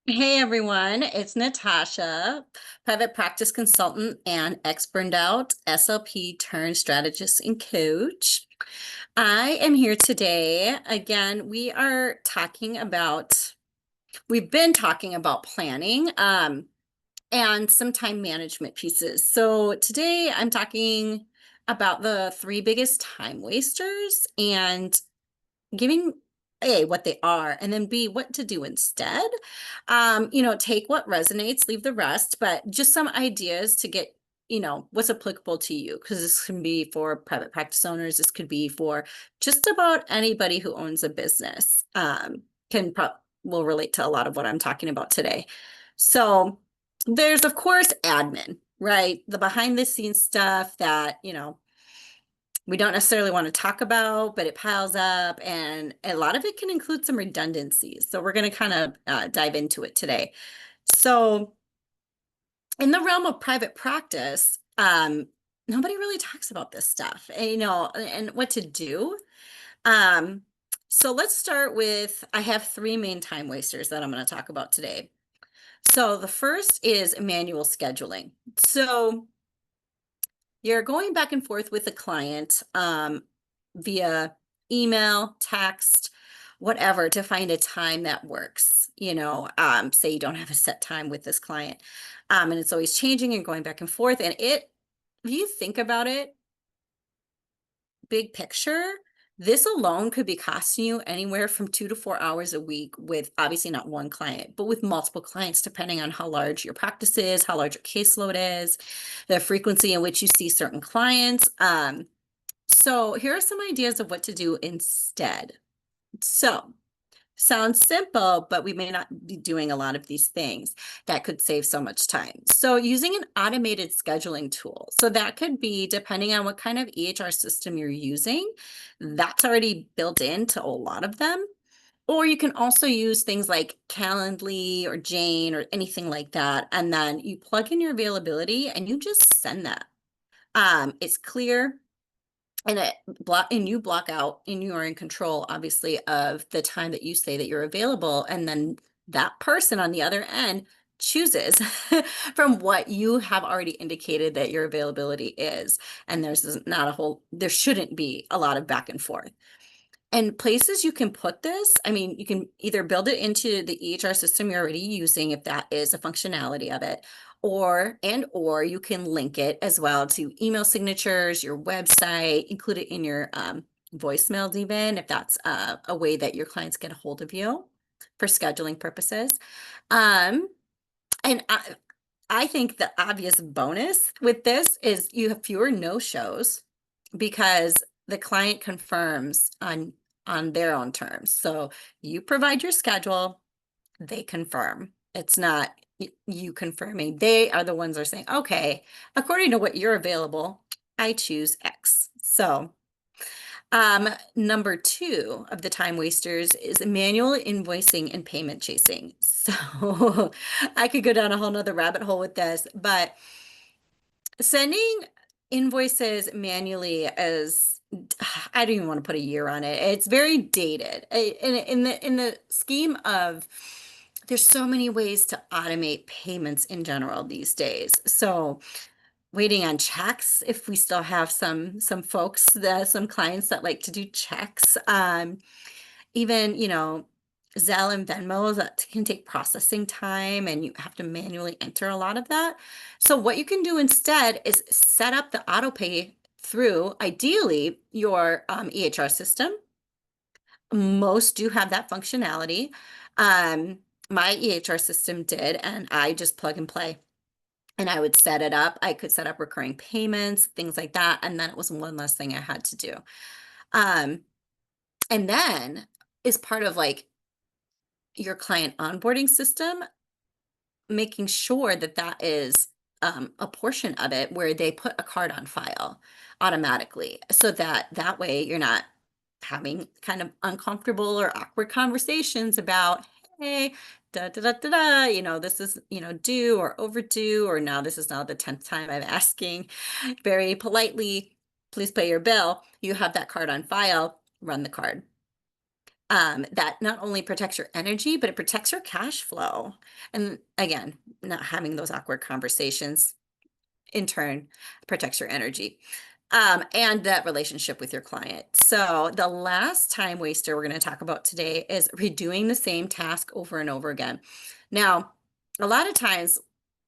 Hey everyone, it's Natasha, private practice consultant and ex-burned out SLP turned strategist and coach. I am here today. Again, we've been talking about planning and some time management pieces. So today I'm talking about the three biggest time wasters and giving A, what they are, and then B, what to do instead. Take what resonates, leave the rest, but just some ideas to get, what's applicable to you. Because this can be for private practice owners, this could be for just about anybody who owns a business. Can pro will relate to a lot of what I'm talking about today. So there's of course admin, right? The behind the scenes stuff that, we don't necessarily want to talk about, but it piles up, and a lot of it can include some redundancies. So we're going to kind of dive into it today. So in the realm of private practice, nobody really talks about this stuff, and what to do. Um, so let's start with, I have three main time wasters that I'm going to talk about today. So the first is manual scheduling. So you're going back and forth with the client via email, text, whatever, to find a time that works. Say you don't have a set time with this client, and it's always changing and going back and forth. And if you think about it, big picture, this alone could be costing you anywhere from 2 to 4 hours a week with obviously not one client, but with multiple clients, depending on how large your practice is, how large your caseload is, the frequency in which you see certain clients. So here are some ideas of what to do instead. So sounds simple, but we may not be doing a lot of these things that could save so much time. So using an automated scheduling tool. So that could be, depending on what kind of EHR system you're using, that's already built into a lot of them. Or you can also use things like Calendly or Jane or anything like that. And then you plug in your availability and you just send that. It's clear, and you block out, and you are in control obviously of the time that you say that you're available, and then that person on the other end chooses from what you have already indicated that your availability is. And there shouldn't be a lot of back and forth. And places you can put this, I mean, you can either build it into the EHR system you're already using, if that is a functionality of it, or you can link it as well to email signatures, your website, include it in your voicemails even, if that's a way that your clients get a hold of you for scheduling purposes. Um, and I think the obvious bonus with this is you have fewer no-shows because the client confirms on their own terms. So you provide your schedule, they confirm. It's not you confirming. They are the ones that are saying, okay, according to what you're available, I choose X. So number two of the time wasters is manual invoicing and payment chasing. So I could go down a whole nother rabbit hole with this, but sending invoices manually is, I don't even want to put a year on it. It's very dated. In the scheme of, there's so many ways to automate payments in general these days. So waiting on checks, if we still have some folks, some clients that like to do checks. Even, Zelle and Venmo, that can take processing time, and you have to manually enter a lot of that. So what you can do instead is set up the auto pay through, ideally, your EHR system. Most do have that functionality. Um, my EHR system did, and I just plug and play. And I would set it up. I could set up recurring payments, things like that. And then it was one less thing I had to do. Um, and then is part of like your client onboarding system, making sure that that is a portion of it where they put a card on file automatically, so that way you're not having kind of uncomfortable or awkward conversations about, hey, da da da da da, this is, due or overdue, or now this is now the 10th time I'm asking very politely, please pay your bill. You have that card on file, run the card. that not only protects your energy, but it protects your cash flow. And again, not having those awkward conversations in turn protects your energy, and that relationship with your client. So the last time waster we're going to talk about today is redoing the same task over and over again. Now, a lot of times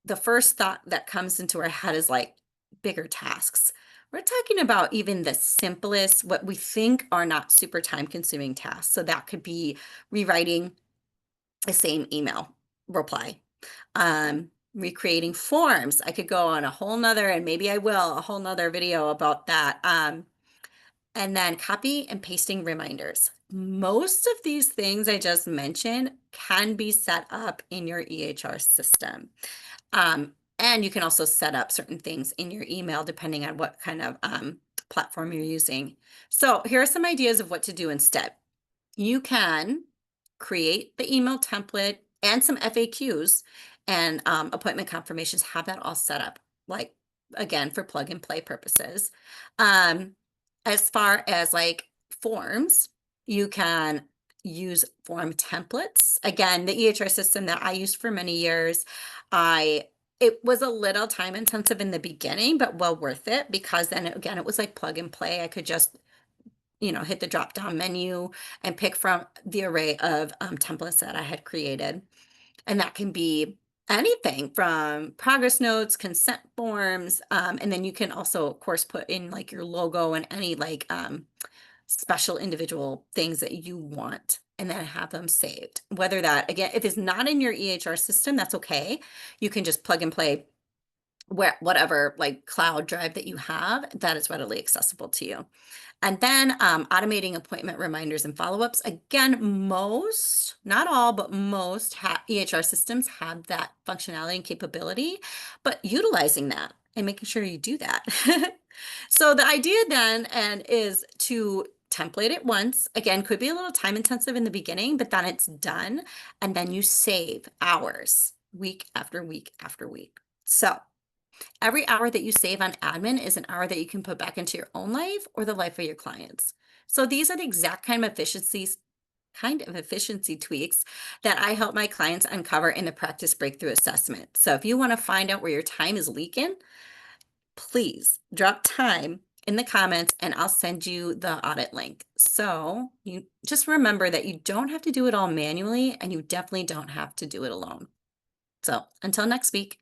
the first thought that comes into our head is like bigger tasks. We're talking about even the simplest, what we think are not super time consuming tasks. So that could be rewriting the same email reply, recreating forms. I could go on a whole nother, and maybe I will, a whole nother video about that. And then copy and pasting reminders. Most of these things I just mentioned can be set up in your EHR system. And you can also set up certain things in your email depending on what kind of platform you're using. So here are some ideas of what to do instead. You can create the email template and some FAQs and appointment confirmations, have that all set up, like again, for plug and play purposes. Um, as far as like forms, you can use form templates. Again, the EHR system that I used for many years, it was a little time intensive in the beginning, but well worth it because then again, it was like plug and play. I could just hit the drop down menu and pick from the array of templates that I had created. And that can be anything from progress notes, consent forms, and then you can also, of course, put in like your logo and any like special individual things that you want and then have them saved. Whether that, again, if it's not in your EHR system, that's okay. You can just plug and play whatever like cloud drive that you have that is readily accessible to you. And then automating appointment reminders and follow-ups. Again, most, not all, but most EHR systems have that functionality and capability, but utilizing that and making sure you do that. So the idea then is to template it once. Again, could be a little time intensive in the beginning, but then it's done. And then you save hours week after week after week. So every hour that you save on admin is an hour that you can put back into your own life or the life of your clients. So these are the exact kind of efficiency tweaks that I help my clients uncover in the practice breakthrough assessment. So if you want to find out where your time is leaking, please drop time in the comments and I'll send you the audit link. So you just remember that you don't have to do it all manually and you definitely don't have to do it alone. So until next week.